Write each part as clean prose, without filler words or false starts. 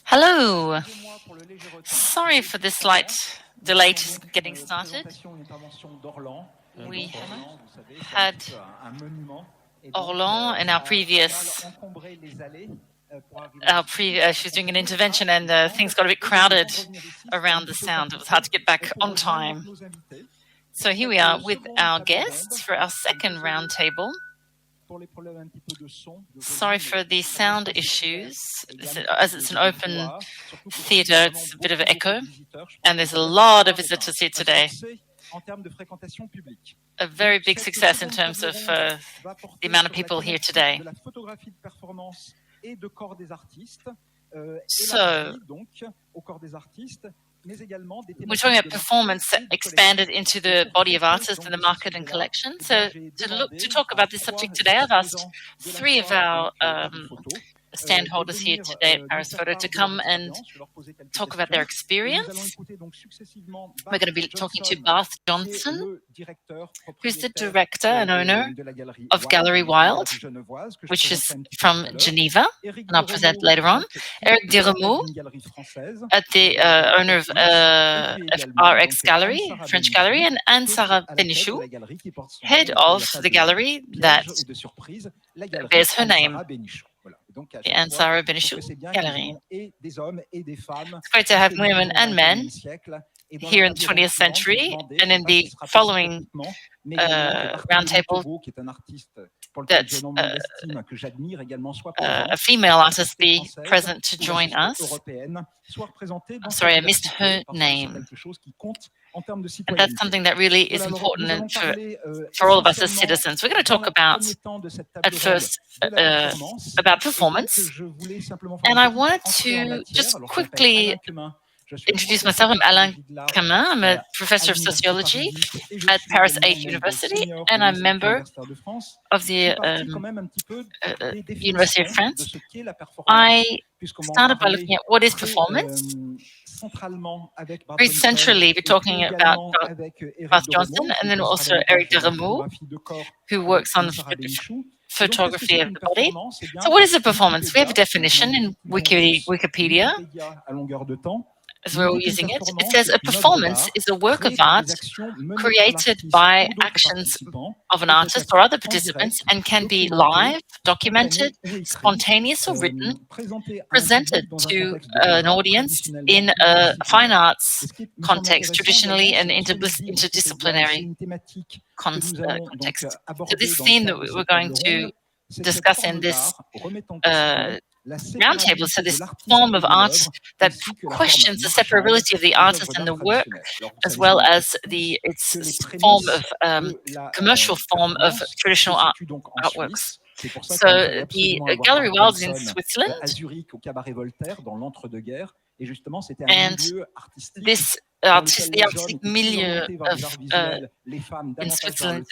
Hello. Sorry for this slight delay to getting started. We had Orlan in our previous. She was doing an intervention and things got a bit crowded around the sound. It was hard to get back on time. So here we are with our guests for our second roundtable. Sorry for the sound issues. As it's an open theatre, it's a bit of an echo, and there's a lot of visitors here today. A very big success in terms of the amount of people here today. So, we're talking about performance expanded into the body of artists and the market and collection. So to talk about this subject today, I've asked three of our stand holders here today at Paris Photo to come and talk about their experience. We're going to be talking to Bart Johnson, who's the director and owner of Gallery Wild, which is from Geneva, and I'll present later on. Eric Deremaux, the owner of RX Gallery, French gallery, and Anne-Sarah Benichou, head of the gallery that bears her name. The Anne-Sarah Benichou Gallery. It's great to have women and men here in the 20th century, and in the following roundtable, that a female artist be present to join us. I'm sorry, I missed her name. And that's something that really is important for all of us as citizens. We're going to talk about, at first, about performance. And I wanted to just quickly introduce myself. I'm Alain Camin. I'm a professor of sociology at Paris 8 University, and I'm a member of the University of France. I started by looking at what is performance. Very centrally, we're talking about Bart Johnson, and then also Eric Deremaux, who works on the photography of the body. So what is a performance? We have a definition in Wikipedia, as we're all using it. It says a performance is a work of art created by actions of an artist or other participants and can be live, documented, spontaneous or written, presented to an audience in a fine arts context, traditionally an interdisciplinary context. So this theme that we're going to discuss in this roundtable, so this form of art that questions the separability of the artist and the work, as well as its form of commercial form of traditional artworks. So the Gallery Wild is in Switzerland, and this the artistic milieu in Switzerland,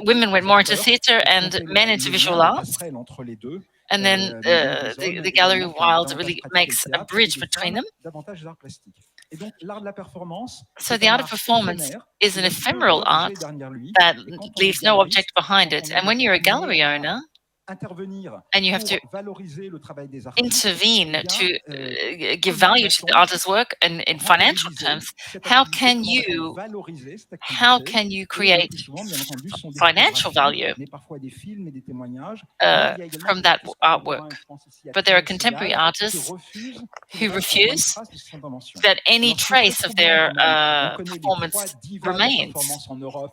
women went more into theatre and men into visual arts. And then the Gallery Wild really makes a bridge between them. So the art of performance is an ephemeral art that leaves no object behind it. And when you're a gallery owner, and you have to intervene to give value to the artist's work and in financial terms, how can you create financial value from that artwork? But there are contemporary artists who refuse that any trace of their performance remains.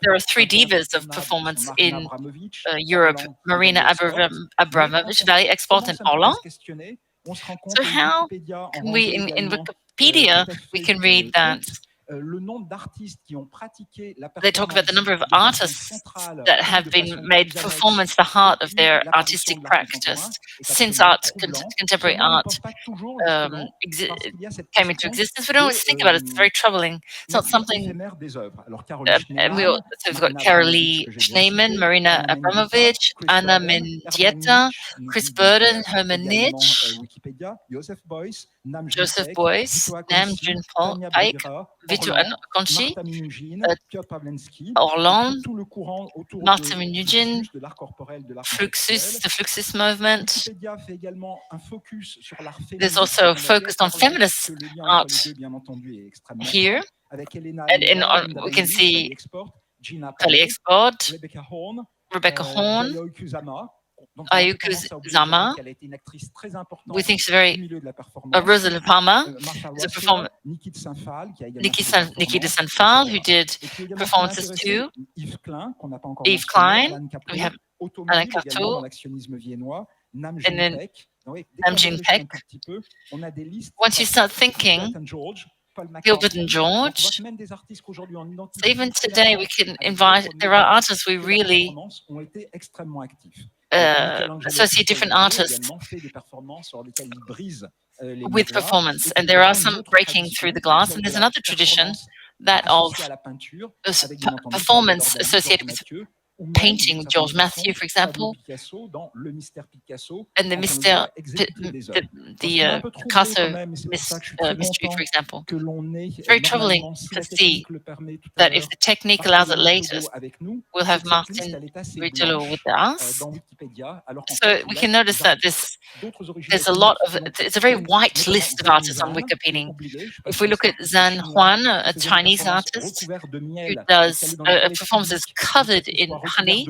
There are three divas of performance in Europe: Marina Abramović, Valérie Export, and Orlan. So how can we, in Wikipedia, we can read that they talk about the number of artists that have been made performance the heart of their artistic practice since contemporary art came into existence. We don't always think about it. It's very troubling. It's not something. We've got Carolee Schneemann, Marina Abramović, Anna Mendieta, Chris Burden, Herman Nitsch, Joseph Beuys, Nam June Paik, Ritu Konchi, Marta Minugin, Piotr Pawlenski, Orlan, tout le courant autour Marta de Minugin, de l'art corporel, de l'art Fluxus, the Fluxus movement. Wikipédia fait également un focus sur l'art There's féministe. also focused on feminist Le lien art entre les deux, bien entendu, est extrêmement here. fort. Avec Elena And Lindbergh, we can see Export, Gina Tali Paley, Export, Rebecca Horn, Rebecca Horn, Yayoi Kusama. Ayuku Zama. Elle a été une actrice très importante We think she's du very milieu de la performance. Rosalie Palmer Marsha is a Wasser, performer. Nikki de Saint-Phal, qui a également Nikki fait des de performances, Saint-Phal, who etc. did Et puis également performances qui m'a too. intéressé, Yves Klein, qu'on n'a pas encore Yves mentionné, Klein, Alan Capot, we have Automobile Alan également Capot, dans l'actionnisme viennois, Nam and then June-Peck. Oui, Nam June-Peck. un petit peu, on a des listes. Once you start thinking, George, Paul Gilbert and George, so even today we can invite, there are artists we really associate different artists with performance, and there are some breaking through the glass, and there's another tradition, that of performance associated with painting, Georges Mathieu, for example, and the Picasso mystery, for example. It's very troubling to see that if the technique allows it later, we'll have Martin Ritulo with us. So we can notice that there's a lot of, it's a very white list of artists on Wikipedia. If we look at Zhan Huan, a Chinese artist who does performances covered in honey,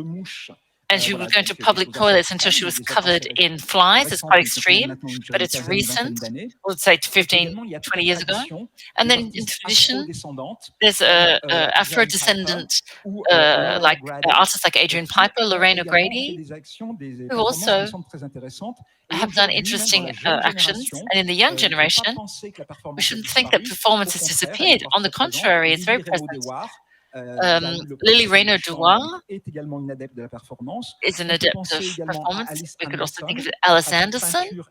and she would go into public toilets until she was covered in flies. It's quite extreme, but it's recent. Let's say 15, 20 years ago. And then in tradition, there's Afro-descendant like artists like Adrian Piper, Lorraine O'Grady, who also have done interesting actions. And in the young generation, we shouldn't think that performance has disappeared. On the contrary, it's very present. Lily Rayner Dubois is an adept of performance. We could also think of Alice Anderson,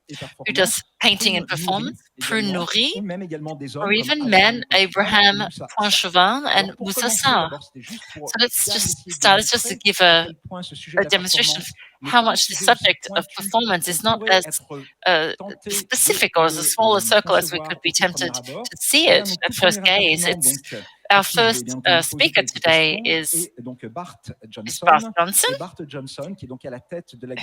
who does painting and performance, Prune Nourri, or even men Abraham Poinchevin and Moussa Sarr. So let's just start. Let's just give a demonstration of how much the subject of performance is not as specific or as a smaller circle as we could be tempted to see it at first gaze. It's our first speaker today is Bart Johnson,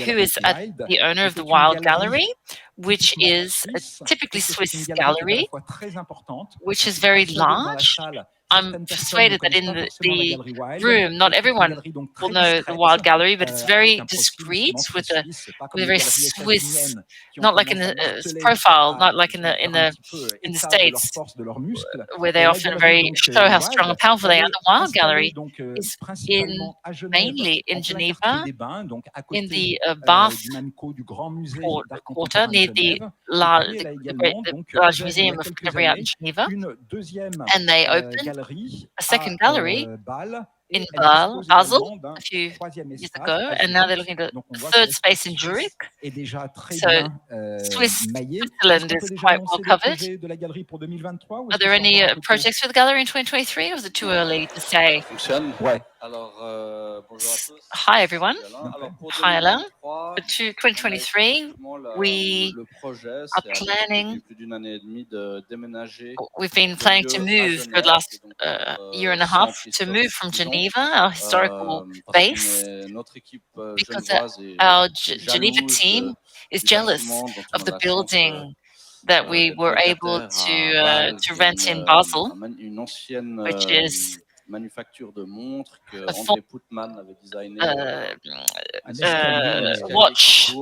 who is the owner of the Wild Gallery, which is a typically Swiss gallery, which is very large. I'm persuaded that in the room, not everyone will know the Wild Gallery, but it's very discreet with a very Swiss, not like in the profile, not like in the States, where they often show how strong and powerful they are. The Wild Gallery is mainly in Geneva, in the Bath quarter near the large museum of contemporary art in Geneva, and they opened a second gallery in Basel a few years ago, and now they're looking at a third space in Zurich. So Switzerland is quite well covered. Are there any projects for the gallery in 2023, or is it too early to say? Hi everyone. Hi Alain. For 2023, we are planning, we've been planning to move for the last year and a half, to move from Geneva, our historical base, because our Geneva team is jealous of the building that we were able to rent in Basel, which is watch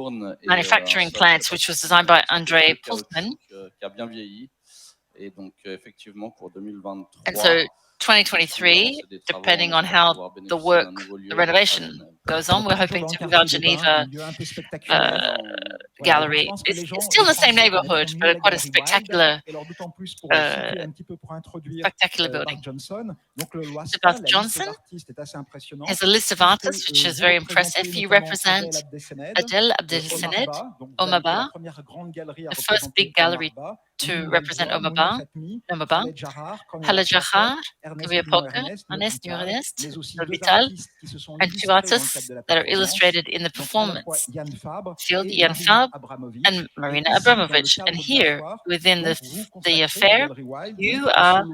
manufacturing plant, which was designed by André Pultman. And so 2023, depending on how the renovation goes on, we're hoping to move our Geneva gallery. It's still in the same neighborhood, but quite a spectacular building. Bart Johnson has a list of artists which is very impressive. You represent Adel Abdelsamed, Omaba, the first big gallery to represent Omaba, Khaled Jahar, Kavya Polka, Ernest Ernest, Vital, and two artists that are illustrated in the performance field, Jan Fab and Marina Abramovic. And here, within the affair, you are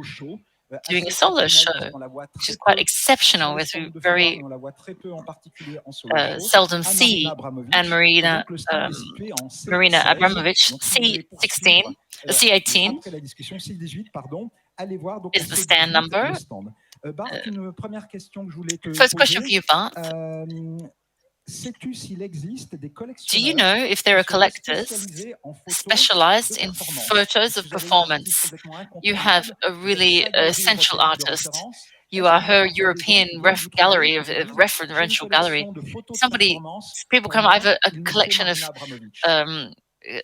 doing a assez solo exceptionnelle, show, parce qu'on la voit which très is quite peu exceptional, sur les as we stands de foire, very et on la voit très peu en particulier en solo show, seldom à see Marina Abramovic. and Et Marina donc le stand est situé en Marina C16. Abramovic. Donc si vous voulez C16, poursuivre C18 après la discussion, C18, pardon, allez voir donc is au the stand C18 number. le stand. Bart, une première question que je voulais te First question for poser. you, Bart. Sais-tu s'il existe des Do you collectionneurs know if there are qui seraient collectors spécialisés en photos specialized de in performance? photos of Vous avez une artiste performance? complètement You have incontournable, a vous êtes really sa galerie essential européenne de artist. référence. You Est-ce are qu'il y a her parfois des gens European qui viennent vous trouver gallery, et qui vous disent, j'ai une referential gallery. collection de photos de Somebody, performance, people pour come, I have moi, a il me faut collection Marina of Abramovic.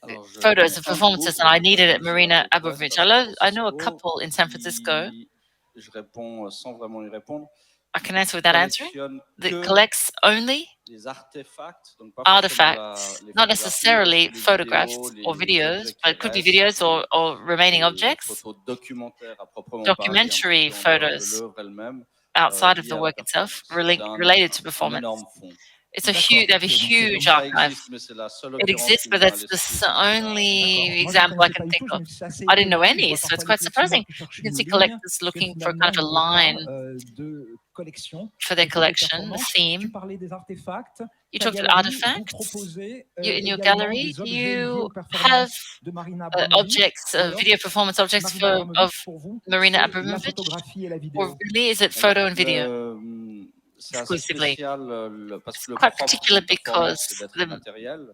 Alors, je photos connais of un performances, couple and I qui needed est it, basé à Marina peu près Abramovic. à San I know a Francisco, couple in San Francisco. je réponds sans vraiment y répondre. I can answer without answering. Collectionne That que collects only les artefacts, donc pas artifacts, forcément les not photographies, necessarily aussi les photographs vidéos, or les videos, objets but qui it could be restent, videos or remaining les objects, photos documentaires à proprement documentary parler, un petit peu en dehors de photos l'œuvre elle-même, outside of liées the à la work itself, performance. C'est related to un performance. énorme fond. It's a D'accord. huge, they have a Ok, donc c'est huge donc- Ça archive. existe, mais c'est la seule It occurrence exists, qui but me vient à that's l'esprit. the C'est celle-là. only D'accord. Moi, je ne example I connaissais can pas du think tout, je of. me suis assez I didn't know étonné. Je any, vois so it's parfois quite des collectionneurs surprising. qui cherchent You can une see ligne collectors que looking for finalement kind of a il n'y ait line pas de collection. for their de collection, a performance. theme. Tu parlais des artefacts. You Ta talked about galerie, vous artifacts. proposez In your également gallery, des do objets liés aux you have performances de Marina Abramovic. objects, Ou alors, video performance objects Marina Abramovic, of pour vous, Marina c'est la Abramovic? photographie et la Or vidéo. really is it photo and video C'est assez exclusively? spécial parce que le Quite propre particular d'une performance, c'est because d'être immatériel.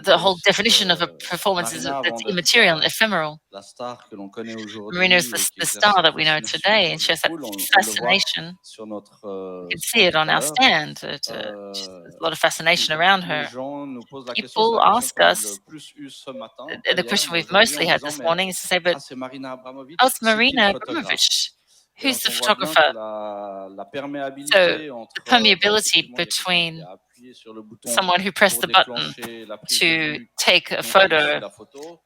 the whole definition of a performance is Marina, that avant it's d'être immaterial and ephemeral. la star que l'on connaît aujourd'hui, Marina is et qui the exerce star cette that we know fascination today, and sur she has that on le voit fascination. sur notre You can see stand it tout on à our l'heure. stand. There's a lot of fascination around Les her. gens nous posent la question, People c'est la ask question qu'on a us, le plus eue ce matin, the hier, question mais we've aujourd'hui, mostly en had disant, this mais morning is to say, but c'est Marina Abramovic, how's c'est qui le Marina photographe? Abramovic? Et Who's the donc, on voit bien photographer? que la perméabilité So, entre the permeability effectivement, il y a quelqu'un between qui a appuyé sur le bouton someone who pressed pour the button déclencher la prise de to vue, take a donc photo aussi la photo,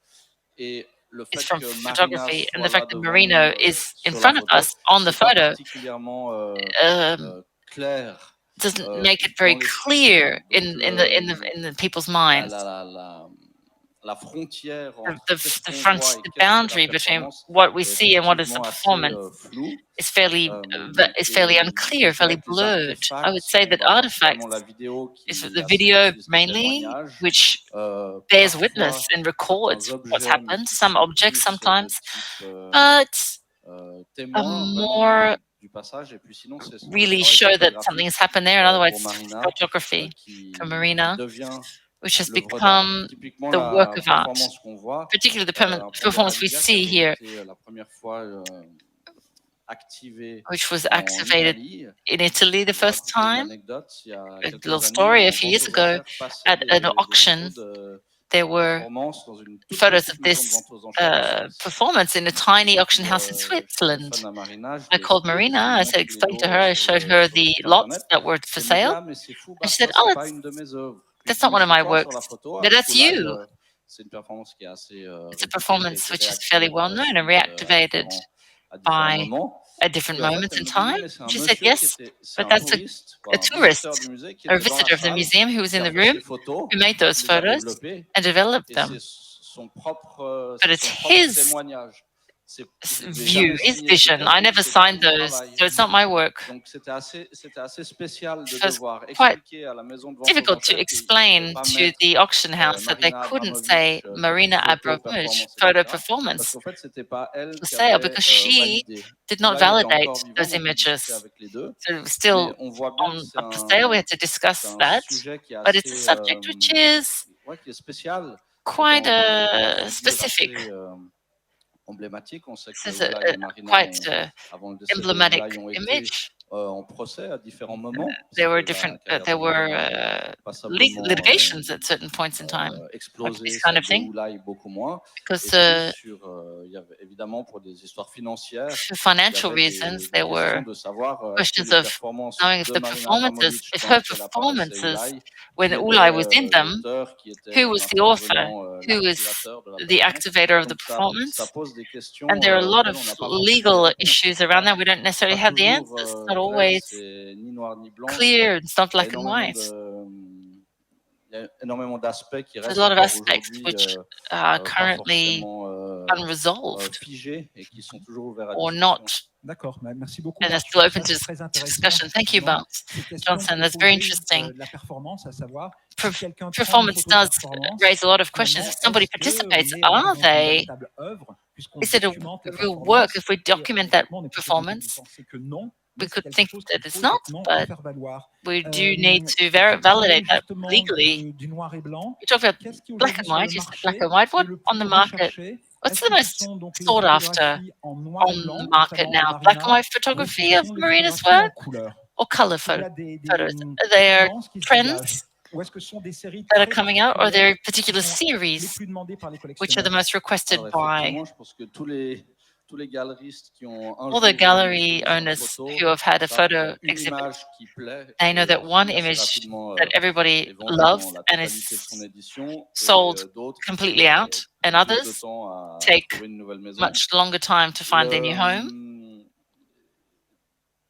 et le is fait from que Marina photography, and soit the là fact that devant Marino nous is in sur la front of photo, us on the c'est pas photo particulièrement clair doesn't make it dans very l'esprit. clear Donc, in the people's minds. la frontière The, entre the, qu'est-ce the, qu'on front, voit et the qu'est-ce qu'est la boundary between performance what we est see and what is the effectivement assez performance flou. is fairly Je unclear, dirais fairly que les blurred. I artefacts would say sont that principalement la artifacts vidéo qui is est the assez video utilise des mainly, témoignages, which bears parfois witness and records certains what's objets, mais happened, qui some sont objects plus de sometimes, type but témoin more vraiment du passage. Et puis sinon, c'est le really travail show that something photographique has happened there, and otherwise pour Marina, photography qui for Marina, devient which has l'œuvre d'art. become Typiquement, the work la of art, performance qu'on voit, particularly the un performance we Ponderalia qui see avait here, été la première fois activé which was en activated Italie. in Italy the Je vais first raconter une time. anecdote. Il y a A quelques little années, story, a en few vente years aux ago, enchères, passaient at an des auction, photos there de were performance dans une toute photos petite of maison de this vente aux enchères en Suisse. performance in a Et tiny puis, auction house in je Switzerland. téléphone à Marina, je I lui called explique, je lui Marina, I montre said, les explain to lots her, I showed her sur le the site lots internet. that were for Elle me dit, sale, ah, mais c'est fou, and Bart, she said, ça, oh, c'est pas une de mes œuvres. Puis that's je dis, not one mais of my c'est toi sur la works, photo? but Ah, le that's collage, you. c'est une performance qui est assez It's a réputée, qui a performance été which is fairly réactivée par well la known and suite reactivated à différents by moments. at different Puis en fait, moments elle in me dit, oui, time. mais c'est un She said, monsieur qui yes, était, c'est but un that's touriste, a un visiteur tourist du musée qui or a était dans la visitor of the salle, museum who was qui in a the fait ces room, photos, who made those qui les a photos développées, and developed et them. c'est son propre But it's his témoignage. Je n'ai view, jamais his signé ces vision. I papiers, never c'est pas signed mon those, travail. so it's not my work. Donc c'était assez spécial de It was devoir quite expliquer à la maison de vente aux difficult to enchères qu'il ne explain fallait pas to mettre the auction house that they Marina couldn't Abramovic, say Marina photo, Abramovich performance, photo etc. Parce performance qu'en fait, c'était pas elle for qui sale avait because she validé. did not Là, il était validate encore vivant, those donc on discutait images. avec les deux. So it was Mais still on voit bien que up for sale. We had to discuss c'est un that, sujet qui est but it's a assez, subject which is ouais, qui est spécial. quite Dans une figure specific. assez, emblématique. On sait que This is Oulay et Marina quite avant le décès de emblematic Oulay, ont été image. en procès à différents moments. There were Parce que different, la carrière there de were Marina a passablement, litigations at certain points in time, explosé, this kind celle of de thing, Oulay beaucoup moins. because Et puis il y avait évidemment pour des histoires financières, for il y financial avait reasons, des there were questions de savoir est-ce que questions les of performances knowing if de the Marina performances, Abramovic if dans her lesquelles apparaissait performances, Oulay, when qui Ulay was était in them, l'auteur, qui était who was the author, l'intervenant, who was l'activateur de la the performance. activator of the Donc ça performance. pose des questions And there are a lot auxquelles of on n'a pas forcément les legal réponses. issues C'est around pas that. We don't necessarily pas have the toujours answers. It's not clair, always c'est ni noir ni blanc. clear. It's not Il y a black and énormément white. il y a énormément d'aspects qui There's restent a lot of encore aspects aujourd'hui which are pas currently forcément unresolved figés et qui sont toujours ouverts à or discussion. not D'accord, merci beaucoup. And Bart. that's still open Ça, to, c'est très to intéressant, discussion. Thank you, effectivement, Bart ces questions Johnson. que That's very poser, interesting. de la performance, à savoir si Perf- quelqu'un prend une Performance photo de does performance, raise a lot of questions. finalement, If somebody est-ce participates, qu'on est are devant une they? véritable œuvre, puisqu'on Is it documente la a real work performance? if we Et document that effectivement, on est plutôt tenté de performance? penser que non, We mais c'est could quelque think chose that qu'il it's faut not, effectivement but faire valoir. we do need to Tu parlais validate that justement legally. du noir et blanc. We talk about Qu'est-ce qui black aujourd'hui and sur le white. You said black marché and white. est What le on plus the market? recherché? What's Est-ce the que ce most sont donc les sought after photographies en noir et on blanc, the market notamment de now? Black and Marina, white ou est-ce que photography ce of sont les Marina's photographies en work couleur? or color Est-ce qu'il y a des photos? Are there tendances qui se trends dégagent? Ou est-ce que ce sont des séries that are très coming out, or are there particulières qui particular sont les series plus demandées par les which are the collectionneurs? most requested Alors by effectivement, je pense que tous les galeristes qui ont un all the jour eu une gallery exposition de owners photos who have had a savent qu'il y photo a une exhibit? image qui plaît They know et that one qui assez image rapidement that est everybody vendue loves dans la and totalité de son is édition et sold d'autres completely out, and plus de others temps à take trouver une nouvelle maison. much longer time to find their new home.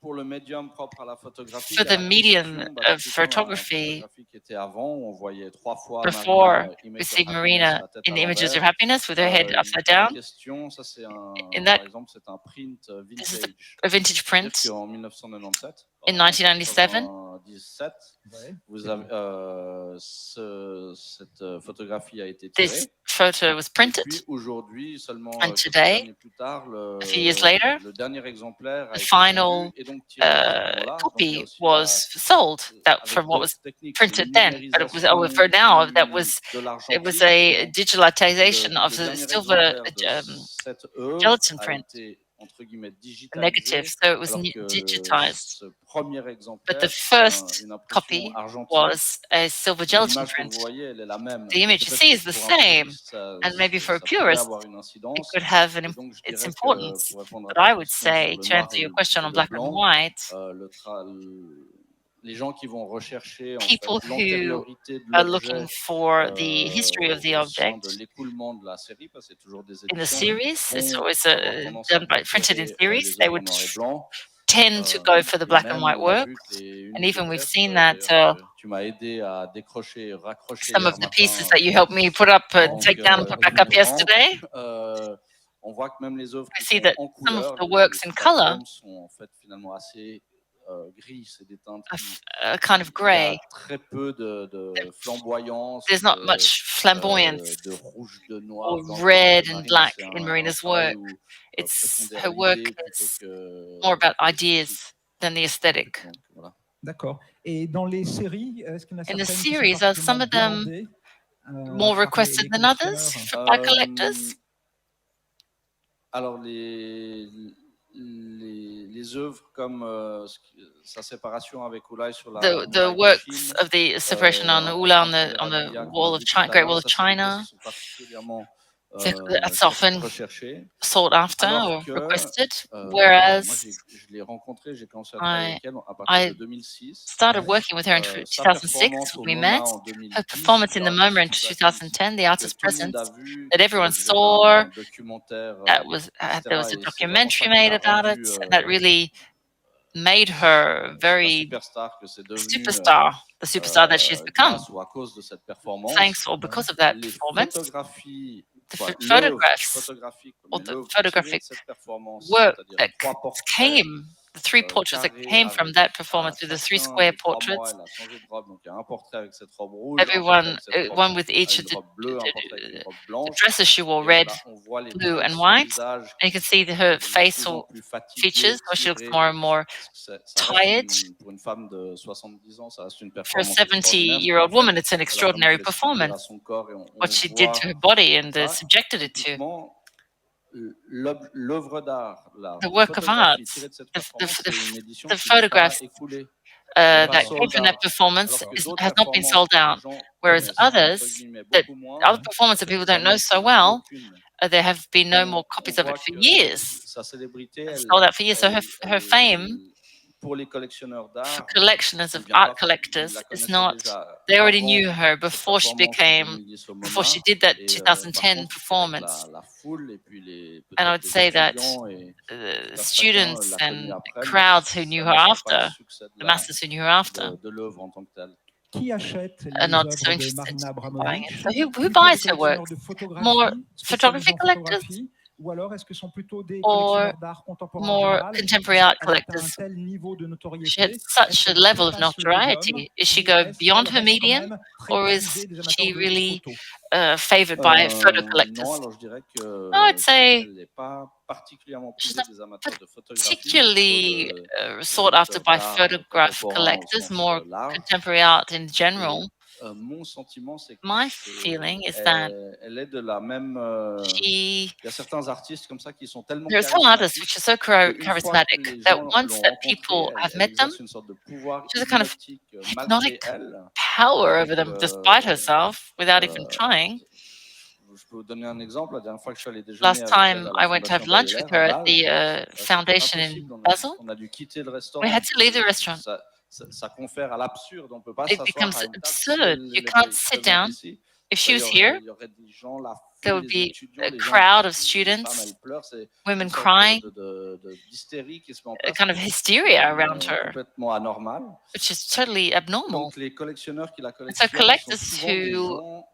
Pour le médium propre à la photographie, For il y a the la medium conception, of typiquement, la photography, photographie qui était avant, où on voyait 3 fois before Marina, we Image of see Happiness, Marina la tête in à the images of l'envers. happiness with her head upside La down. question, ça c'est In par that, exemple, c'est un print this is vintage. a vintage C'est-à-dire print qu'en 1997, in 1997. 97, Ouais. vous avez, cette photographie a été This tirée. photo was Et printed, puis aujourd'hui, seulement and quelques today, années plus tard, a few years later, le dernier exemplaire a the été final vendu et donc tiré à ce moment-là. Donc, il y a copy aussi was sold that avec from what was d'autres techniques, printed then. But it was for now that was de it l'argentique. was a Donc, digitalization of le the dernier silver exemplaire de cette œuvre gelatin a print, été entre guillemets negative, digitalisé, so it was alors que digitized. ce premier But exemplaire, the c'est first une impression copy argentine. was a silver gelatin L'image que print. vous voyez, elle est la même. The image you Peut-être see que is the pour un same, puriste, and maybe for a ça pourrait purist, avoir une it incidence. could have Et donc, je its dirais que importance. pour répondre à But ta I would question say, sur le to noir answer et your question et on le black and blanc, white, les gens qui vont rechercher en people fait who l'antériorité de are l'objet looking for the history of the au sein object de l'écoulement de la série, parce que c'est toujours des in the éditions, series, it's vont always avoir tendance à done by printed in préférer series. les They œuvres en would noir et blanc. tend to go for the Et black and même, white on a work, vu que une and des even we've pièces, seen that d'ailleurs, tu m'as aidé à décrocher et raccrocher some hier of the matin, pieces that you helped me put up, donc, take down, and put back up d'une rampe. yesterday, On voit que même les œuvres we qui see sont that en some of couleur, the works in color plateformes sont en fait finalement assez gris, c'est des teintes are kind of il y grey. a très peu de flamboyance, There's not much flamboyance de rouge, de noir or dans le red travail de and Marina. black C'est in un Marina's travail work. où It's préfondère her work l'idée plutôt is que more about l'esthétique. ideas than the aesthetic. Donc, voilà. D'accord. Et dans les séries, est-ce qu'il y en a In the certaines qui sont series, are some particulièrement of them demandées more par requested les than others collectionneurs? by collectors? Alors les œuvres comme sa séparation avec Oulai sur la The muraille de works Chine, of the separation on Ula on the wall of China, Great Wall of China, sont particulièrement that's often recherchés. sought after Alors or que, requested. moi, Whereas je l'ai rencontrée, j'ai commencé à travailler avec elle à partir I de 2006. started working with her in Sa 2006, performance au we MoMA met. en Her 2010, performance in the l'artiste MoMA in presence 2010, the que artist tout le monde presence a vu, that qui everyone faisait saw, un documentaire, that was there was a etc. Et c'est vraiment documentary ça qui made l'a about rendu, it, and that really made her la very superstar que c'est devenu, the superstar that she's become, grâce ou à cause de cette performance. thanks or because of that Les performance. photographies, The l'œuvre photographs photographique, or mais the l'œuvre photographic tirée de cette performance, work c'est-à-dire that 3 portraits came, the 3 portraits that carrés came from avec that à performance with the 3 chacun square des 3 mois, portraits, elle a changé de robe, donc il y a un portrait avec cette robe rouge, un portrait everyone, avec cette robe one with each avec of une robe bleue, un portrait avec une robe the blanche. dresses she wore, Et red, on voit les blue, traits and de son white, visage and you can see qui her deviennent de plus facial en plus fatiguées, features, where she looks tirées. more and more Ça reste tired. pour une femme de 70 ans, ça reste une For a performance extraordinaire. 70-year-old woman, it's an Elle a vraiment extraordinary fait subir à performance, son corps et on what she did to her voit body and ça. subjected it to. Typiquement, l'œuvre d'art, la The work of photographie art, tirée de cette the- performance, the- c'est une édition the qui n'est pas photographs, écoulée. that pas came sold from that out. performance Alors que d'autres has not been performances sold que les out, gens whereas connaissent, entre others, guillemets, that beaucoup moins, other performances ça that fait people des don't know années so qu'il n'y en a well, aucune. there have been no more On copies of voit it for que years. sa célébrité, It's elle, sold out for years. So her elle- fame pour les collectionneurs for d'art, collectionneurs ils of viennent art pas- ils collectors la is connaissaient not. déjà They already avant knew her cette before she performance de became 2010 au before she MoMA. did that Et, 2010 par contre, c'est avec performance. la foule et puis And I peut-être would les say that étudiants et chacun students l'a connue and après, mais crowds who knew ça her n'a pas after, le succès the masses who knew her after, de l'œuvre en tant que telle. Qui achète are les not œuvres so de interested Marina in buying it. Abramovic? So who Plutôt buys des her collectionneurs work? de photographie, More spécialisés photography en collectors, photographie, Ou alors est-ce que ce sont plutôt des or collectionneurs d'art contemporain en more général? contemporary art Elle atteint un collectors? tel niveau de She had notoriété, such est-ce a qu'elle level of dépasse ce médium notoriety. Is she ou go est-ce beyond qu'elle her reste quand medium, même très or is prisée des she amateurs de really photos? favored by photo Non, collectors? alors je dirais I'd say qu'elle n'est pas particulièrement she's prisée not des amateurs de photographie, plutôt particularly des sought after amateurs by d'art photograph contemporain au collectors, sens more large. contemporary art in Et general. mon sentiment, c'est que My feeling is that elle est de la même. she Il y a certains artistes comme ça qui sont tellement there are some artists which charismatiques are so qu'une fois que charismatic les that gens once l'ont that rencontrée, people have elle met them, exerce une sorte de pouvoir she has a kind of hypnotique malgré hypnotic elle. power Donc, over them despite herself without even euh, trying. je peux vous donner un exemple. La dernière fois que je suis allé déjeuner Last avec elle time à la I went to have Fondation lunch with Baudelaire her à at the Bâle, c'était pas foundation in possible. Basel. On a dû quitter le We restaurant had to parce leave the que restaurant. ça confère à l'absurde. On ne peut pas It s'asseoir becomes à une table si absurd. elle You est can't sit présente down. ici. If she was here, Il y aurait des gens, la there foule, would les be étudiants, a les gens crowd of crient, les femmes, students, elles pleurent. C'est women une sorte crying, d'hystérie qui se met en a place, kind of qui est hysteria around her, complètement anormale. which is totally abnormal. Donc les collectionneurs qui la And so collectionnent sont collectors souvent des who gens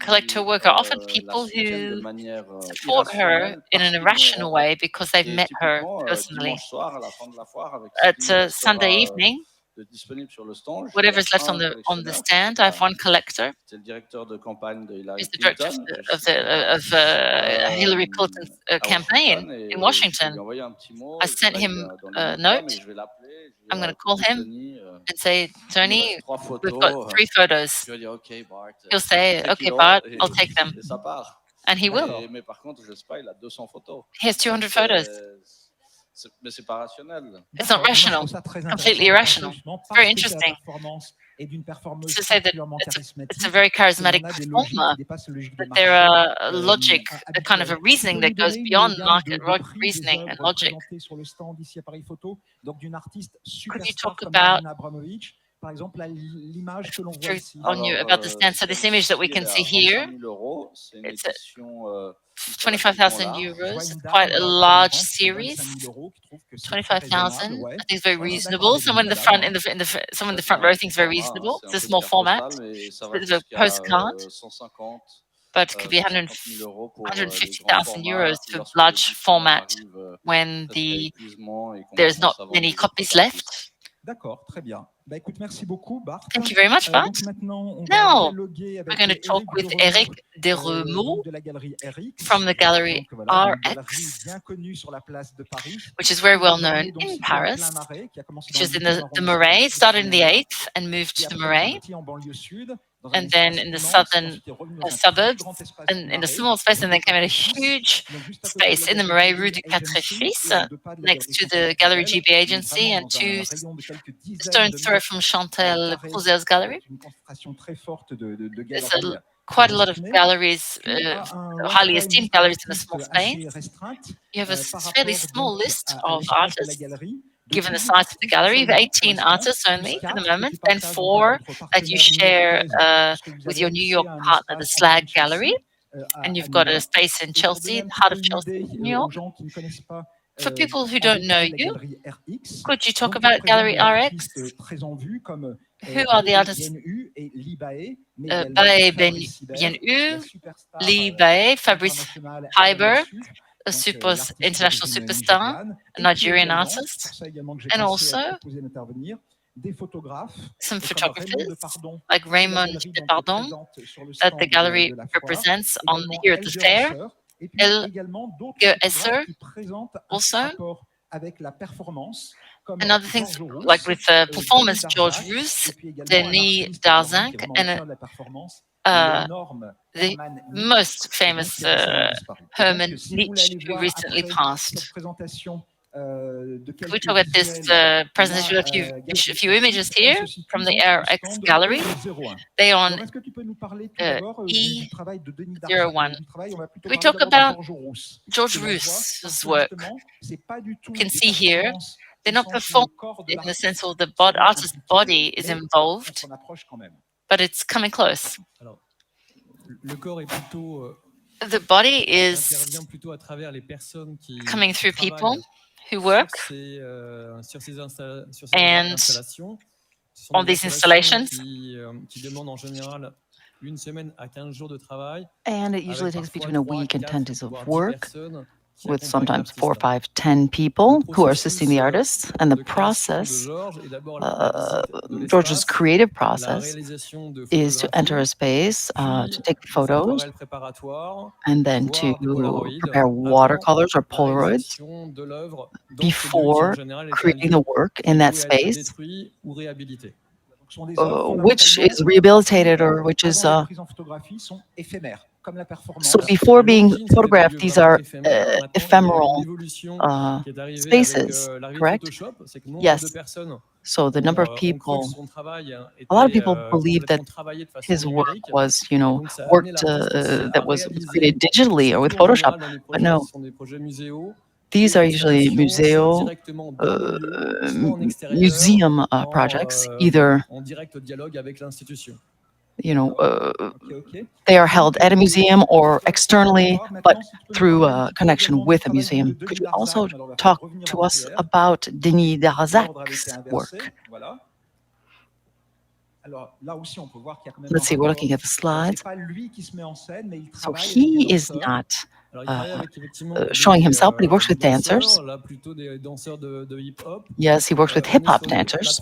collect her qui work are often la people soutiennent de who manière support her irrationnelle in parce an qu'ils l'ont irrational rencontrée. way because they've Et met her typiquement, personally. dimanche soir, à la fin de la foire, avec ce At qui restera Sunday evening, de disponible sur le stand, j'ai whatever's left on un the collectionneur, stand, I have one collector c'est le directeur de campagne de Hillary who's the director Clinton, que je of citerai Hillary Clinton's à campaign Washington, et in je vais Washington. lui envoyer un petit mot. I sent Là, il him est dans les a médias, mais note. je vais l'appeler. Je vais I'm dire, going to call écoutez, him Tony, and say, il nous Tony, reste 3 we've got photos. 3 photos. Je vais dire, OK, Bart, He'll say, take okay, it all, Bart, I'll take them. et ça part. And he will. D'accord. Mais par contre, je sais pas, il a 200 photos. He has 200 photos. Mais c'est pas rationnel. It's not D'accord. Non, je rational. trouve ça très Completely intéressant de penser irrational. justement It's very parce que c'est la interesting performance et d'une performeuse to say that particulièrement it's a charismatique very que l'on charismatic a des logiques performer, qui dépassent les logiques de that there marché are a logic, a kind of a habituelles. Tu reasoning peux that nous goes donner une beyond gamme market de prix des reasoning and œuvres logic. présentées sur le stand ici à Paris Photo, donc d'une artiste Could you superstar talk comme about Marina Abramovic, par exemple l'image que l'on voit through ici. on you about the stand? So this image that we can see here, €25,000. C'est une it's a édition 25,000 Je vois euros. une It's dame, quite a voilà, large présente pour 25 series. 000 € qui trouve que c'est très 25,000, raisonnable. Ouais. I think it's very Ouais, je suis d'accord reasonable. avec Someone vous, in the madame. front, someone in the front row thinks very reasonable. C'est It's a un peu small de carte format. postale, mais ça It's a va bit of a jusqu'à postcard, 150, but it could be 150 000 € pour les grands 150,000 formats. euros Puis for lorsque large l'édition format arrive when presque à épuisement et qu'on there's not commence à vendre many les autres copies d'artistes. left. D'accord, très bien. Bah, écoute, merci beaucoup, Bart. Thank you very much, Bart. Donc maintenant, on Now, va dialoguer we're avec going to talk with Eric Desremaux donc de la galerie RX. from the gallery Donc, voilà, une galerie RX, bien connue sur la place de Paris, which is very well désormais known donc in située en Paris, plein Marais, qui a commencé which dans is le in 8e the Marais, arrondissement, started in the qui 8th and moved est to the après Marais, parti en banlieue sud, dans un and then espace in the immense, southern ensuite est revenu dans un suburbs, plus grand espace and du in a Marais, small space, and then came in a huge donc juste à côté de space la in the galerie Marais, Rue du GB Quatre Agency, Fils, et à 2 pas de la next to galerie the Gallery Chantal GB Claudel, Agency, vraiment and dans un 2 rayon de quelques dizaines stone's de throw from mètres Chantal carrés, Crouzer's gallery. avec une concentration très forte de There's galeries quite a lot of renommées. galleries, Tu as un highly roster, une esteemed liste galleries in a d'artistes small assez space. restreinte You have a par fairly rapport small donc list à of l'espace de la artists, galerie. De given the 18 size of the artistes gallery, of seulement 18 pour l'instant, artists plus only for 4 the que tu moment, and partages donc 4 avec votre that you partenaire share new-yorkaise, puisque vous with avez your New accès York à un partner, the espace en Slag plein Gallery, Chelsea, and à you've New got a York. space in Et pour donner Chelsea, un the petit heart peu of une Chelsea, idée New aux York. gens qui ne connaissent pas For people who en don't know détail la you, galerie RX, could you talk donc je about présente Gallery des RX? artistes très en vue comme Who are the artists? BNU et Libae, mais également Bae Fabrice Hibert, Bien la U, superstar Lee Bae, Fabrice internationale Hyber, Ayane Su, a donc international l'artiste d'origine superstar, nigériane, a et puis Nigerian également, artist, pour ça également que j'ai and pensé also à te proposer d'intervenir, des photographes some comme Raymond photographers Depardon, like que la Raymond galerie donc Depardon présente sur le that stand the gallery de la foire, represents on également here at the Elger fair. Esser, et puis El également d'autres Ge photographes Esser qui présentent un also. rapport avec la performance, comme And other things Georges like Rousse, with performance, Denis George Darzac, Roos, et puis également un Denis artiste vraiment qui est Darzac, vraiment au and cœur de la performance, uh, l'énorme the Herman Nietzsche, most donc famous qui a récemment disparu. Et donc, Herman si vous voulez Nietzsche, aller who voir recently après passed. cette présentation de Could we quelques talk about this visuels, presentation la of a few galerie images RX, elle here se situe from the donc au RX stand gallery? E01. They are Alors, on est-ce que tu peux nous parler tout d'abord du travail de Denis Darzac, 01. du travail, on va plutôt We parler talk d'abord de about Georges Rousse, George que l'on voit, Roos's parce que work. justement, c'est pas du tout You can des see here, performances they're au not sens où performed le corps de in the l'artiste sense of the serait artist's impliqué, body is mais involved, on s'en approche quand même. but it's coming close. Alors, le corps est plutôt The body is intervient plutôt à travers les personnes qui coming through people travaillent who work sur ces And installations. Ce sont on des these installations. qui demandent en général 1 semaine à 15 jours de travail. And it usually avec takes parfois between a 3, week and 10 4, days of voire 10 work. personnes with sometimes 4, 5, 10 people who are assisting the artists. And the process, George's creative process, is to enter a space, to take photos, and then to prepare watercolors or Polaroids before creating the work in that space, which is rehabilitated or which is. So before being photographed, these are ephemeral spaces, correct? Yes. So the number of people, a lot of people believe that his work was, worked, that was created digitally or with Photoshop, but no. These are usually museum projects, either they are held at a museum or externally, but through a connection with a museum. Could you also talk to us about Denis Darzac's work? Let's see, we're looking at the slides. So he is not showing himself, but he works with dancers. Yes, he works with hip-hop dancers.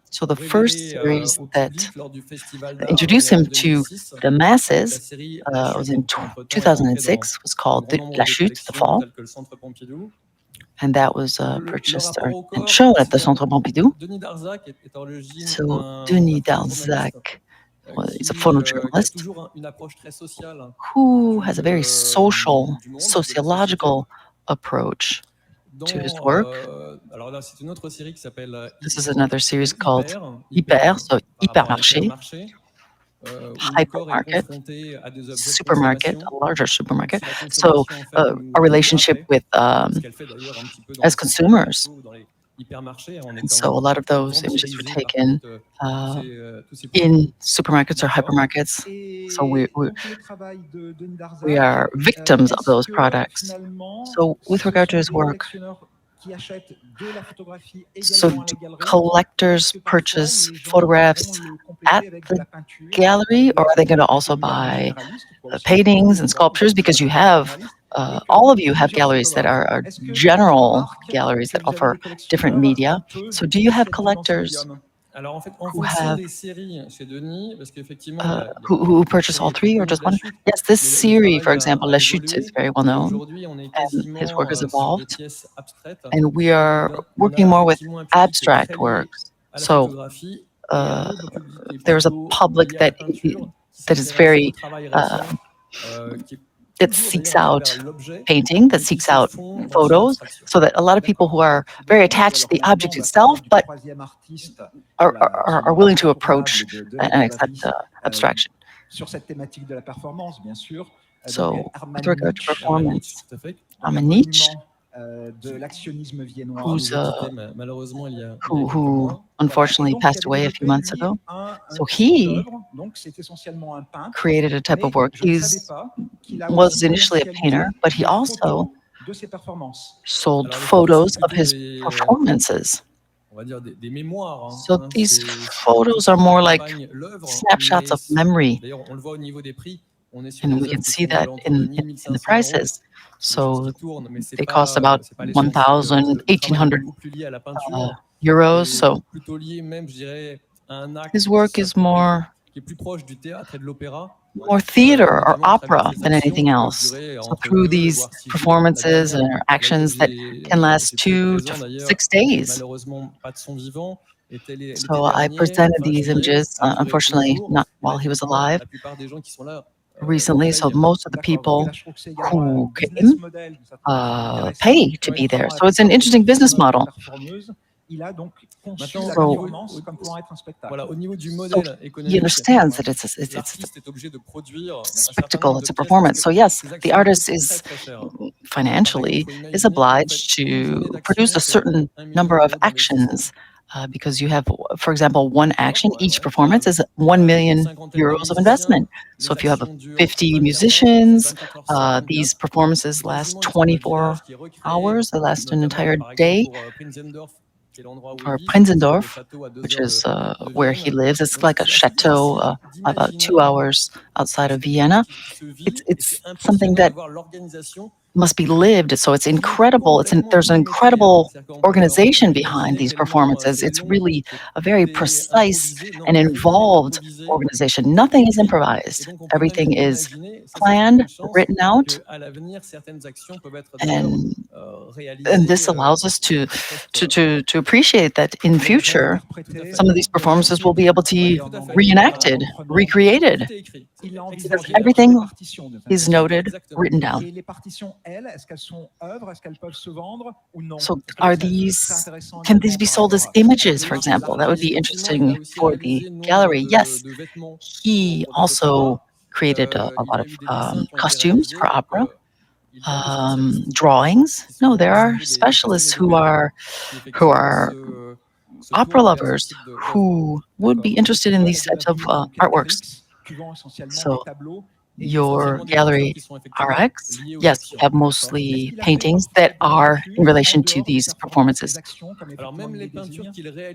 So the first series that introduced him to the masses was in 2006, was called La Chute, The Fall. And that was purchased and shown at the Centre Pompidou. So Denis Darzac is a photojournalist who has a very social, sociological approach to his work. This is another series called Hyper, so Hypermarché, hypermarket, supermarket, a larger supermarket. So a relationship with as consumers. And so a lot of those images were taken in supermarkets or hypermarkets. So we are victims of those products. So with regard to his work, so do collectors purchase photographs at the gallery, or are they going to also buy paintings and sculptures? Because you have, all of you have galleries that are general galleries that offer different media. So do you have collectors who have who purchase all three or just one? Yes, this series, for example, La Chute, is very well known, and his work has evolved. And we are working more with abstract works. So there's a public that is very that seeks out painting, that seeks out photos, so that a lot of people who are very attached to the object itself, but are willing to approach and accept abstraction. So with regard to performance, Amanich, who unfortunately passed away a few months ago. So he created a type of work. He was initially a painter, but he also sold photos of his performances. So these photos are more like snapshots of memory. And we can see that in the prices. So they cost about 1,000, 1,800 euros. So his work is more theater or opera than anything else. So through these performances and actions that can last 2 to 6 days. So I presented these images, unfortunately, not while he was alive, recently. So most of the people who came pay to be there. So it's an interesting business model. So he understands that it's a spectacle, it's a performance. So yes, the artist is financially obliged to produce a certain number of actions. Because you have, for example, one action, each performance is 1 million euros of investment. So if you have 50 musicians, these performances last 24 hours, they last an entire day. For Prinzendorf, which is where he lives, it's like a chateau about 2 hours outside of Vienna. It's something that must be lived. So it's incredible. There's an incredible organization behind these performances. It's really a very precise and involved organization. Nothing is improvised. Everything is planned, written out, and this allows us to appreciate that in future, some of these performances will be able to be reenacted, recreated. Because everything is noted, written down. So can these be sold as images, for example? That would be interesting for the gallery. Yes, he also created a lot of costumes for opera. Drawings. No, there are specialists who are opera lovers who would be interested in these types of artworks. So your gallery RX, yes, you have mostly paintings that are in relation to these performances.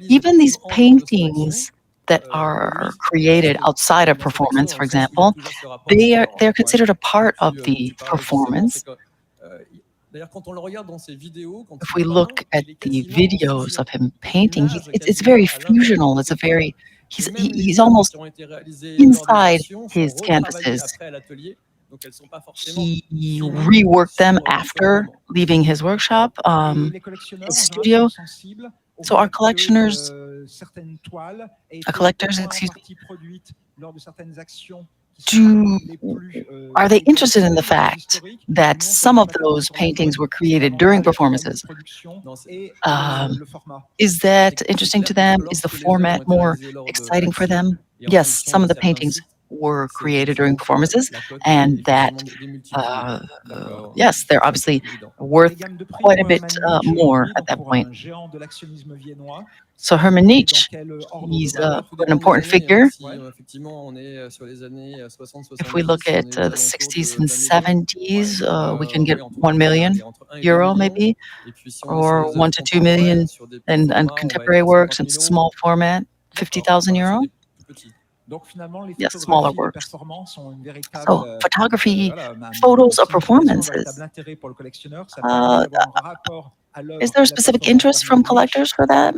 Even these paintings that are created outside of performance, for example, they're considered a part of the performance. If we look at the videos of him painting, it's very fusional. He's almost inside his canvases. He reworked them after leaving his workshop, his studio. So our collectors, are they interested in the fact that some of those paintings were created during performances? Is that interesting to them? Is the format more exciting for them? Yes, some of the paintings were created during performances, and that, yes, they're obviously worth quite a bit more at that point. So Hermann Nietzsche, he's an important figure. If we look at the 60s and 70s, we can get €1 million maybe, or 1 to 2 million and contemporary works in small format, €50,000. Yes, smaller works. So photography, photos of performances. Is there a specific interest from collectors for that?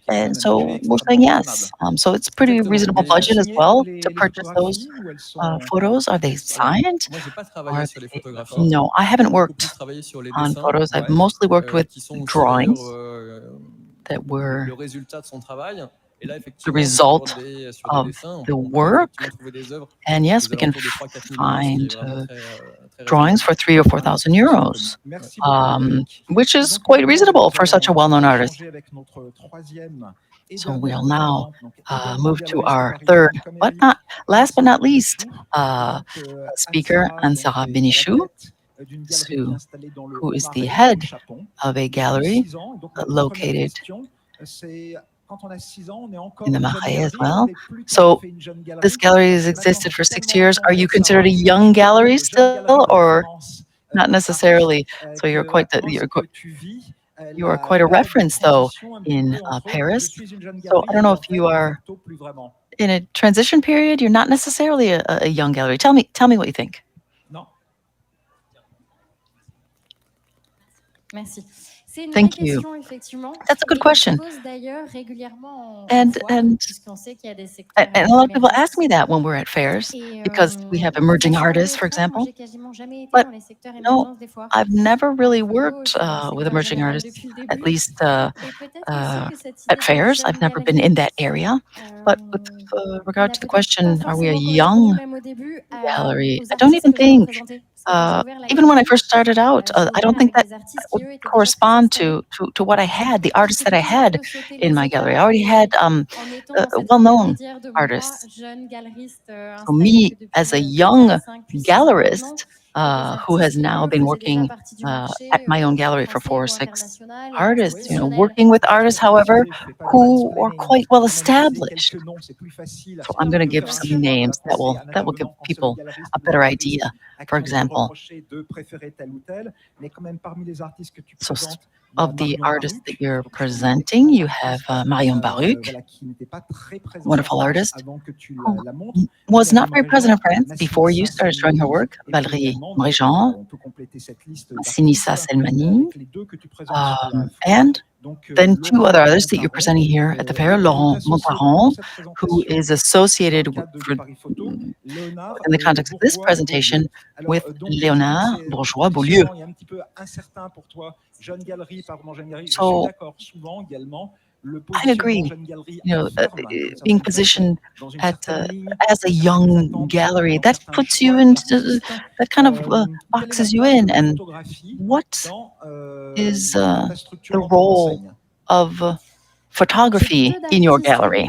And so we're saying yes. So it's pretty reasonable budget as well to purchase those photos. Are they signed? No, I haven't worked on photos. I've mostly worked with drawings that were the result of the work. And yes, we can find drawings for €3,000 or €4,000, which is quite reasonable for such a well-known artist. So we'll now move to our third, but last but not least, speaker, Ansara Benichou, who is the head of a gallery located in the Marais as well. So this gallery has existed for 6 years. Are you considered a young gallery still, or not necessarily? So you are quite a reference, though, in Paris. So I don't know if you are in a transition period. You're not necessarily a young gallery. Tell me what you think. Merci. Thank you. That's a good question. And a lot of people ask me that when we're at fairs, because we have emerging artists, for example. But no, I've never really worked with emerging artists, at least at fairs. I've never been in that area. But with regard to the question, are we a young gallery? I don't even think. Even when I first started out, I don't think that would correspond to what I had, the artists that I had in my gallery. I already had well-known artists. So me, as a young gallerist, who has now been working at my own gallery for 4 or 6 artists, working with artists, however, who are quite well established. So I'm going to give some names that will give people a better idea For example, so of the artists that you're presenting, you have Marion Baruch, wonderful artist, who was not very present in France before you started showing her work. Valérie Mréjean, Sinissa Selmani, and then two other artists that you're presenting here at the fair, Laurent Montaron, who is associated in the context of this presentation with Léonard Bourgeois-Beaulieu. So I agree, being positioned as a young gallery, that puts you into, that kind of boxes you in. And what is the role of photography in your gallery?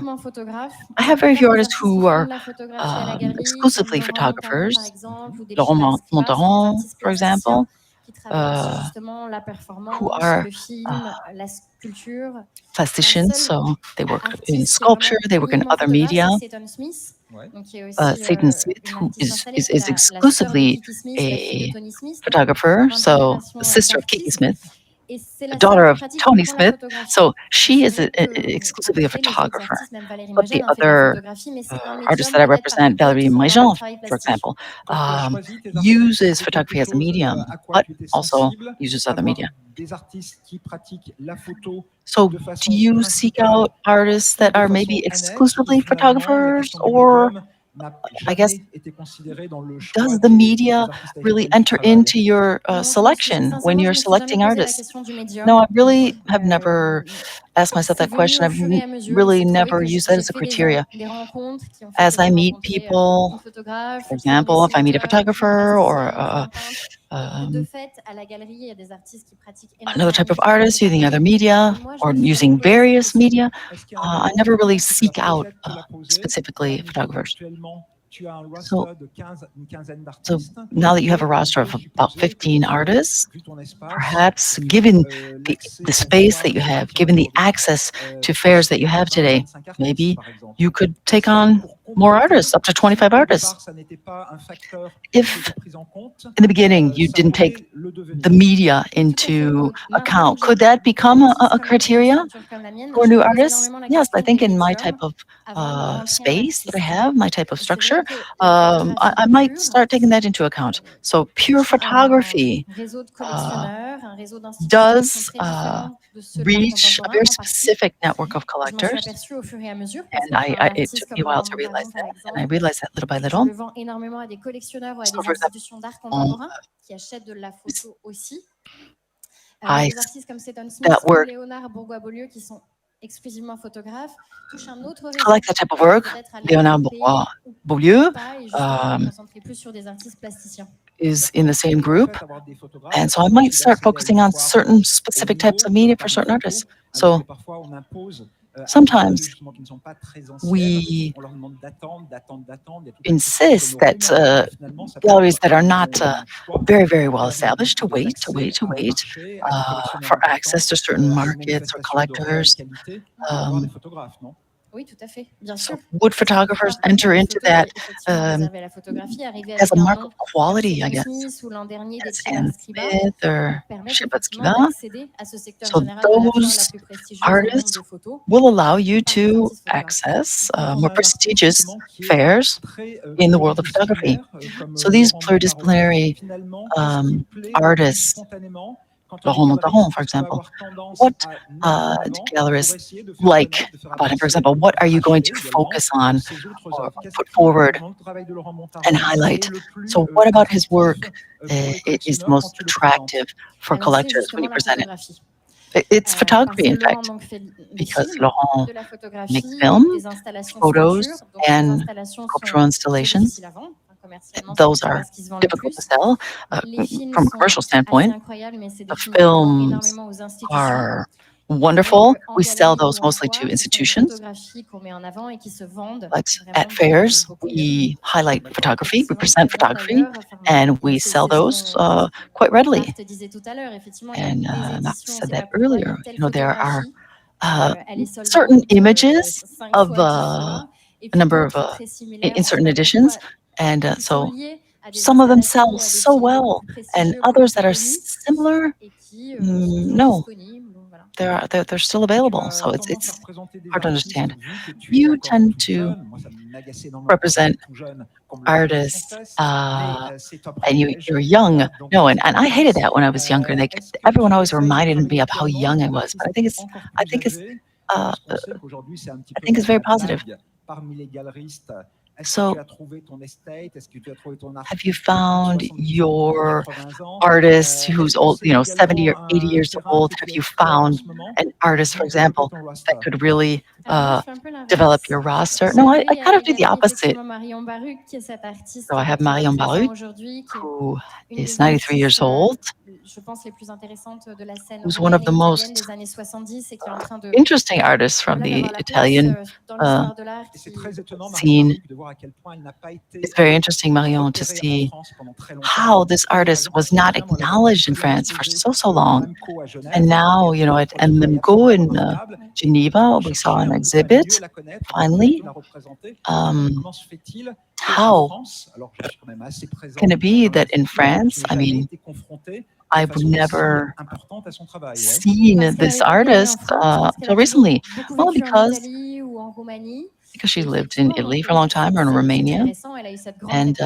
I have very few artists who are exclusively photographers. Laurent Montaron, for example, who are plasticians, so they work in sculpture, they work in other media. Satan Smith, who is exclusively a photographer, so the sister of Kiki Smith, the daughter of Tony Smith, so she is exclusively a photographer. But the other artists that I represent, Valérie Mréjean, for example, uses photography as a medium, but also uses other media. So do you seek out artists that are maybe exclusively photographers, or I guess, does the media really enter into your selection when you're selecting artists? No, I really have never asked myself that question. I've really never used that as a criteria. As I meet people, for example, if I meet a photographer or another type of artist using other media or using various media, I never really seek out specifically photographers. So now that you have a roster of about 15 artists, perhaps given the space that you have, given the access to fairs that you have today, maybe you could take on more artists, up to 25 artists. If in the beginning you didn't take the media into account, could that become a criteria for new artists? Yes, I think in my type of space that I have, my type of structure, I might start taking that into account. So pure photography does reach a very specific network of collectors, and it took me a while to realize that, and I realized that little by little. So for example, that work, collect that type of work, Léonard Bourgeois-Beaulieu is in the same group, and so I might start focusing on certain specific types of media for certain artists. So sometimes we insist that galleries that are not very, very well established to wait for access to certain markets or collectors. So would photographers enter into that as a mark of quality, I guess, as Anne Smith or Shabbat. So those artists will allow you to access more prestigious fairs in the world of photography. So these pluridisciplinary artists, Laurent Montaron, for example, what do gallerists like about him? For example, what are you going to focus on or put forward and highlight? So what about his work is most attractive for collectors when you present it? It's photography, in fact, because Laurent makes film, photos, and sculptural installations. Those are difficult to sell from a commercial standpoint. The films are wonderful. We sell those mostly to institutions. But at fairs, we highlight photography, we present photography, and we sell those quite readily. And Max said that earlier. There are certain images of a number of in certain editions. And so some of them sell so well, and others that are similar, no, they're still available. So it's hard to understand. You tend to represent artists, and you're young. No, and I hated that when I was younger. Everyone always reminded me of how young I was, but I think it's very positive. So, have you found your artist who's old, 70 or 80 years old? Have you found an artist, for example, that could really develop your roster? No, I kind of do the opposite. So I have Marion Baruch, who is 93 years old, who's one of the most interesting artists from the Italian scene. It's very interesting, Marion, to see how this artist was not acknowledged in France for so long. And now, at MMGO in Geneva, we saw an exhibit, finally. How can it be that in France, I've never seen this artist until recently? Well, because she lived in Italy for a long time, or in Romania, and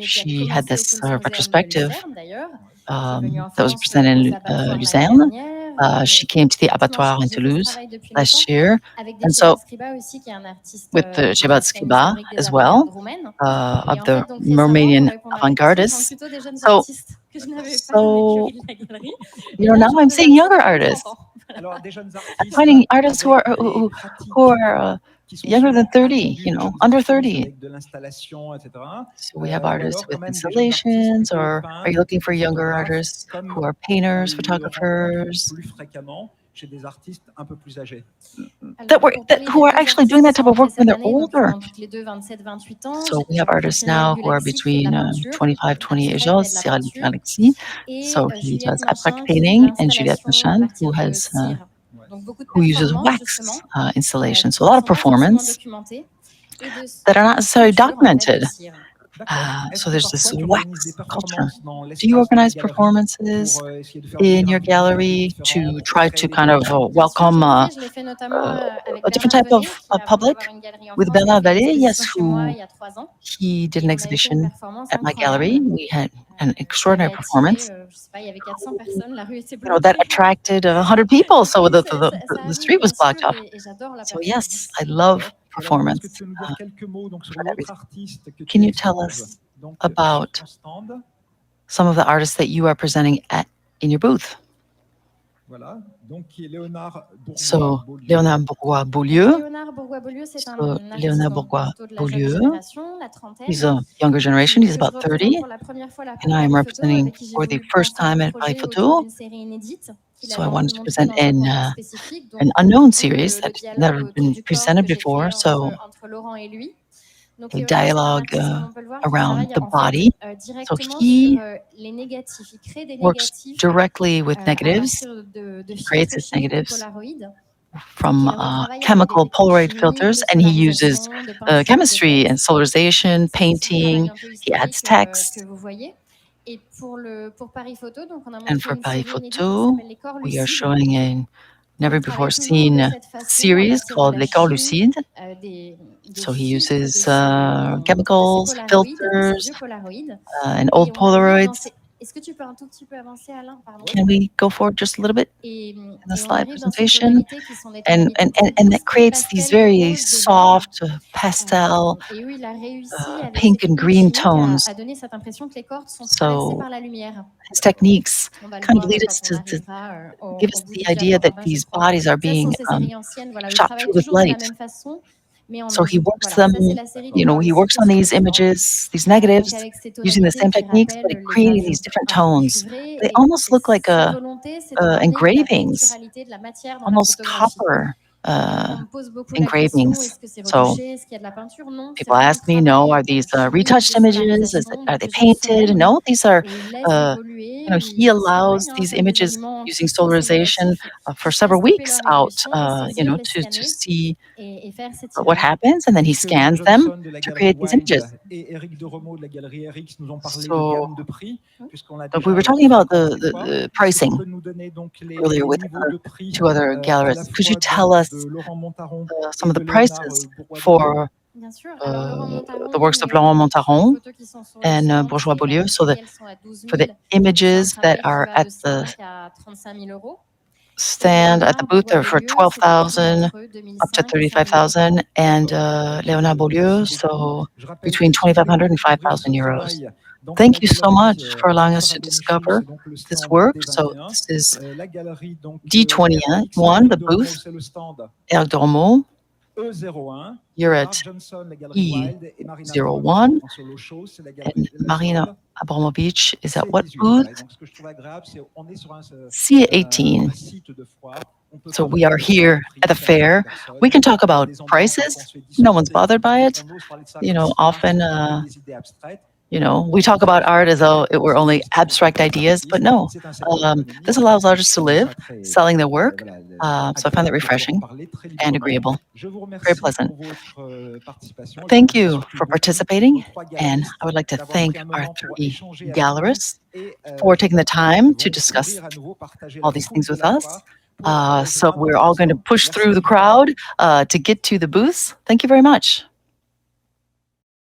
she had this retrospective that was presented in Lucerne. She came to the abattoir in Toulouse last year, and so with Cevat Scriba as well, of the Romanian avant-gardists. So now I'm seeing younger artists. I'm finding artists who are younger than 30, under 30. So we have artists with installations, or are you looking for younger artists who are painters, photographers? Who are actually doing that type of work when they're older. So we have artists now who are between 25, 28 years old. Cyril Alexis, so he does abstract painting, and Juliette Machan, who uses wax installations. So a lot of performance that are not necessarily documented. So there's this wax culture. Do you organize performances in your gallery to try to kind of welcome a different type of public? With Bernard Vallée, yes, he did an exhibition at my gallery. We had an extraordinary performance, that attracted 100 people. So the street was blocked off. So yes, I love performance. Can you tell us about some of the artists that you are presenting in your booth? So Léonard Bourgois-Beaulieu. He's a younger generation. He's about 30, and I am representing for the first time at Paris Photo. So I wanted to present an unknown series that had never been presented before. So a dialogue around the body. So he works directly with negatives, creates his negatives from chemical Polaroid filters, and he uses chemistry and solarization, painting. He adds text. And for Paris Photo, we are showing a never-before-seen series called Les Corps Lucides. So he uses chemicals, filters, and old Polaroids. Can we go forward just a little bit in the slide presentation? And that creates these very soft pastel pink and green tones. So his techniques kind of lead us to give us the idea that these bodies are being shot through with light. So he works them, he works on these images, these negatives, using the same techniques, but creating these different tones. They almost look like engravings, almost copper. engravings. So people ask me, no, are these retouched images? Are they painted? No, these are, he allows these images using solarization for several weeks out, to see what happens, and then he scans them to create these images. So, we were talking about the pricing earlier with two other gallerists. Could you tell us some of the prices for the works of Laurent Montaron and Bourgeois Beaulieu? So that for the images that are at the stand at the booth, they're for 12,000 up to 35,000, and Léonard Beaulieu, so between 2,500 and 5,000 euros. Thank you so much for allowing us to discover this work. So this is D21, the booth, Eric Dormeau. You're at E01, and Marina Abramovich is at what booth? C18. So we are here at the fair. We can talk about prices. No one's bothered by it. Often, we talk about art as though it were only abstract ideas, but no. This allows artists to live, selling their work. So I find that refreshing and agreeable, very pleasant. Thank you for participating, and I would like to thank our three gallerists for taking the time to discuss all these things with us. So we're all going to push through the crowd to get to the booths. Thank you very much.